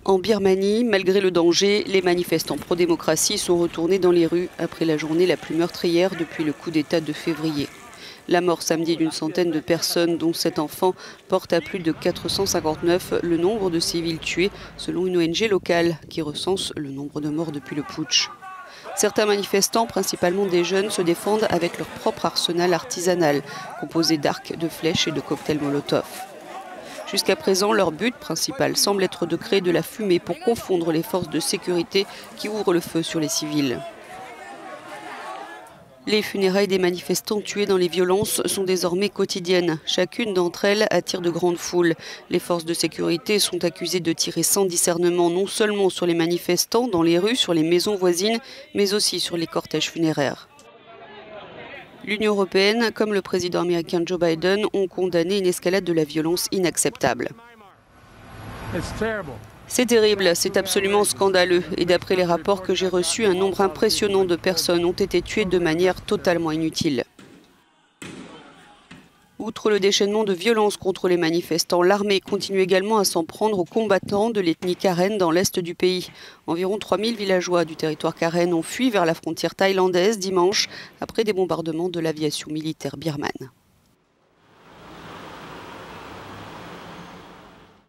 En Birmanie, malgré le danger, les manifestants pro-démocratie sont retournés dans les rues après la journée la plus meurtrière depuis le coup d'État de février. La mort samedi d'une centaine de personnes, dont 7 enfants, porte à plus de 459 le nombre de civils tués, selon une ONG locale qui recense le nombre de morts depuis le putsch. Certains manifestants, principalement des jeunes, se défendent avec leur propre arsenal artisanal, composé d'arcs, de flèches et de cocktails Molotov. Jusqu'à présent, leur but principal semble être de créer de la fumée pour confondre les forces de sécurité qui ouvrent le feu sur les civils. Les funérailles des manifestants tués dans les violences sont désormais quotidiennes. Chacune d'entre elles attire de grandes foules. Les forces de sécurité sont accusées de tirer sans discernement non seulement sur les manifestants dans les rues, sur les maisons voisines, mais aussi sur les cortèges funéraires. L'Union européenne, comme le président américain Joe Biden, ont condamné une escalade de la violence inacceptable. C'est terrible, c'est absolument scandaleux. Et d'après les rapports que j'ai reçus, un nombre impressionnant de personnes ont été tuées de manière totalement inutile. Outre le déchaînement de violence contre les manifestants, l'armée continue également à s'en prendre aux combattants de l'ethnie Karen dans l'est du pays. Environ 3000 villageois du territoire Karen ont fui vers la frontière thaïlandaise dimanche après des bombardements de l'aviation militaire birmane.